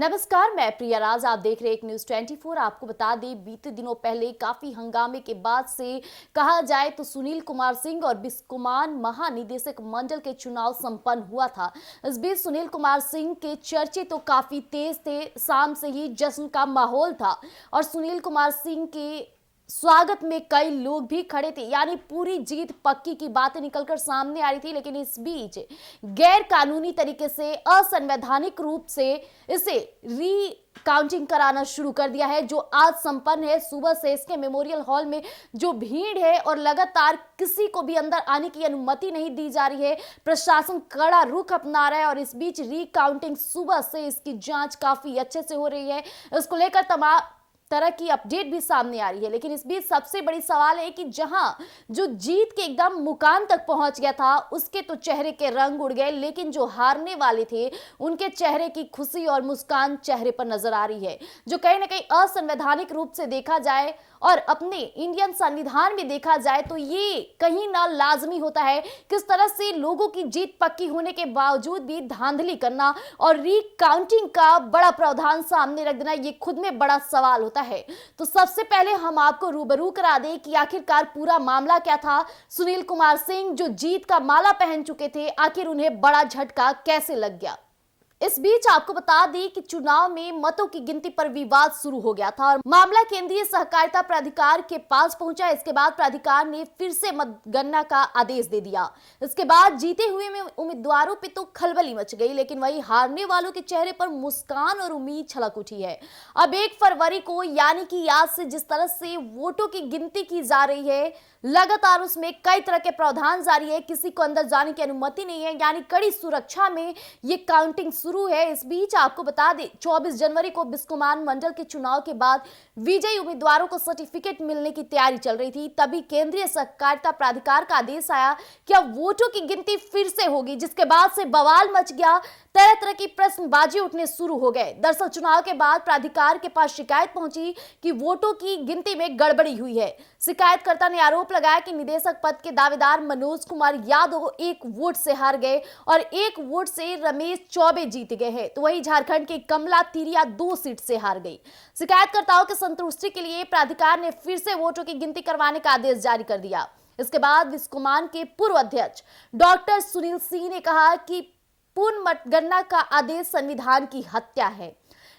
नमस्कार, मैं प्रिया राज। आप देख रहे हैं एक न्यूज 24। आपको बता दें, बीते दिनों पहले काफी हंगामे के बाद से कहा जाए तो सुनील कुमार सिंह और बिस्कोमान महानिदेशक मंडल के चुनाव संपन्न हुआ था। इस बीच सुनील कुमार सिंह के चर्चे तो काफी तेज थे। शाम से ही जश्न का माहौल था और सुनील कुमार सिंह के स्वागत में कई लोग भी खड़े थे, यानी पूरी जीत पक्की की बातें निकलकर सामने आ रही थी। लेकिन इस बीच गैर कानूनी तरीके से, असंवैधानिक रूप से इसे काउंटिंग कराना शुरू कर दिया है, जो आज संपन्न है। सुबह से इसके मेमोरियल हॉल में जो भीड़ है और लगातार किसी को भी अंदर आने की अनुमति नहीं दी जा रही है। प्रशासन कड़ा रुख अपना रहा है और इस बीच काउंटिंग सुबह से इसकी जांच काफी अच्छे से हो रही है। इसको लेकर तमाम तरह की अपडेट भी सामने आ रही है। लेकिन इस बीच सबसे बड़ी सवाल है कि जहां जो जीत के एकदम मुकाम तक पहुंच गया था, उसके तो चेहरे के रंग उड़ गए, लेकिन जो हारने वाले थे उनके चेहरे की खुशी और मुस्कान चेहरे पर नजर आ रही है, जो कहीं ना कहीं असंवैधानिक रूप से देखा जाए और अपने इंडियन संविधान में देखा जाए तो ये कहीं ना लाजमी होता है। किस तरह से लोगों की जीत पक्की होने के बावजूद भी धांधली करना और काउंटिंग का बड़ा प्रावधान सामने रख देना, ये खुद में बड़ा सवाल होता है। तो सबसे पहले हम आपको रूबरू करा दें कि आखिरकार पूरा मामला क्या था। सुनील कुमार सिंह जो जीत का माला पहन चुके थे, आखिर उन्हें बड़ा झटका कैसे लग गया। इस बीच आपको बता दें कि चुनाव में मतों की गिनती पर विवाद शुरू हो गया था और मामला केंद्रीय सहकारिता प्राधिकार के पास पहुंचा। इसके बाद प्राधिकार ने फिर से मतगणना का आदेश दे दिया। इसके बाद जीते हुए में उम्मीदवारों पे तो खलबली मच गई, लेकिन वही हारने वालों के चेहरे पर मुस्कान और उम्मीद छलक उठी है। अब 1 फरवरी को, यानी कि आज से जिस तरह से वोटों की गिनती की जा रही है, लगातार उसमें कई तरह के प्रावधान जारी है। किसी को अंदर जाने की अनुमति नहीं है, यानी कड़ी सुरक्षा में ये काउंटिंग शुरू है। इस बीच आपको बता दें, 24 जनवरी को बिस्कोमान मंडल के चुनाव के बाद विजयी उम्मीदवारों को सर्टिफिकेट मिलने की तैयारी चल रही थी। तभी केंद्रीय सहकारिता प्राधिकार का आदेश आया कि अब वोटों की गिनती फिर से होगी, जिसके बाद से बवाल मच गया। तरह तरह की प्रश्नबाजी उठने शुरू हो गए। दरअसल चुनाव के बाद प्राधिकार के पास शिकायत पहुंची कि वोटों की गिनती में गड़बड़ी हुई है। शिकायतकर्ता ने आरोप लगाया कि निदेशक पद के दावेदार मनोज कुमार यादव 1 वोट से हार गए और 1 वोट से रमेश चौबे जीत गए हैं। तो वही झारखंड के कमला तिरिया 2 सीट से हार गई। शिकायतकर्ताओं की संतुष्टि के लिए प्राधिकार ने फिर से वोटों की गिनती करवाने का आदेश जारी कर दिया। इसके बाद बिस्कोमान के पूर्व अध्यक्ष डॉक्टर सुनील सिंह ने कहा कि पूर्ण मतगणना का आदेश संविधान की हत्या है।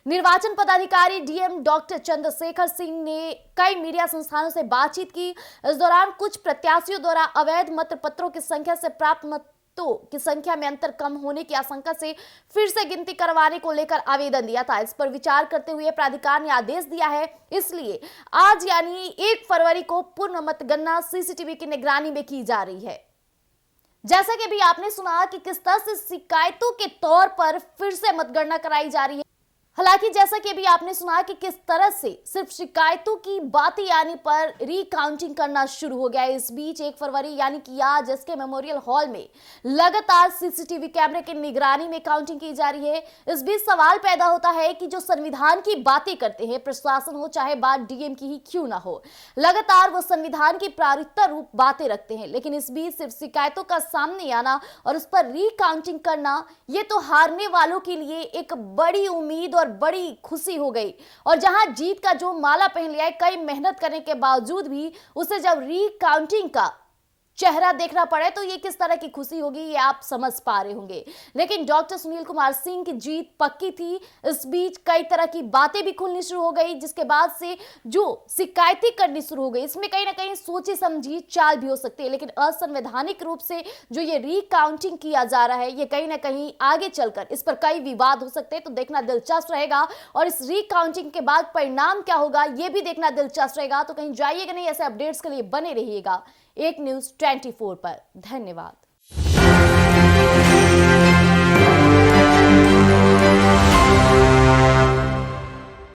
निर्वाचन पदाधिकारी डीएम डॉक्टर चंद्रशेखर सिंह ने कई मीडिया संस्थानों से बातचीत की। इस दौरान कुछ प्रत्याशियों द्वारा अवैध मत पत्रों की संख्या से प्राप्त मतों की संख्या में अंतर कम होने की आशंका से फिर से गिनती करवाने को लेकर आवेदन दिया था। इस पर विचार करते हुए प्राधिकार ने आदेश दिया है। इसलिए आज यानी 1 फरवरी को पूर्ण मतगणना सीसीटीवी की निगरानी में की जा रही है। जैसा कि अभी आपने सुना कि किस तरह से शिकायतों के तौर पर फिर से मतगणना कराई जा रही है। हालांकि जैसा कि अभी आपने सुना कि किस तरह से सिर्फ शिकायतों की बातें आने पर काउंटिंग करना शुरू हो गया है। इस बीच 1 फरवरी यानी कि आज एसके मेमोरियल हॉल में लगातार सीसीटीवी कैमरे की निगरानी में काउंटिंग की जा रही है। इस बीच सवाल पैदा होता है कि जो संविधान की बातें करते हैं, प्रशासन हो चाहे बात डीएम की ही क्यों ना हो, लगातार वो संविधान की प्राथमिकता रूप बातें रखते हैं। लेकिन इस बीच सिर्फ शिकायतों का सामने आना और उस पर काउंटिंग करना, ये तो हारने वालों के लिए एक बड़ी उम्मीद और बड़ी खुशी हो गई। और जहां जीत का जो माला पहन लिया है, कई मेहनत करने के बावजूद भी उसे जब काउंटिंग का चेहरा देखना पड़े तो ये किस तरह की खुशी होगी, ये आप समझ पा रहे होंगे। लेकिन डॉक्टर सुनील कुमार सिंह की जीत पक्की थी। इस बीच कई तरह की बातें भी खुलनी शुरू हो गई, जिसके बाद से जो शिकायतें करनी शुरू हो गई, इसमें कहीं ना कहीं सोची समझी चाल भी हो सकती है। लेकिन असंवैधानिक रूप से जो ये काउंटिंग किया जा रहा है, ये कहीं ना कहीं आगे चलकर इस पर कई विवाद हो सकते हैं। तो देखना दिलचस्प रहेगा और इस काउंटिंग के बाद परिणाम क्या होगा, ये भी देखना दिलचस्प रहेगा। तो कहीं जाइएगा नहीं, ऐसे अपडेट्स के लिए बने रहिएगा एक न्यूज 24 पर। धन्यवाद।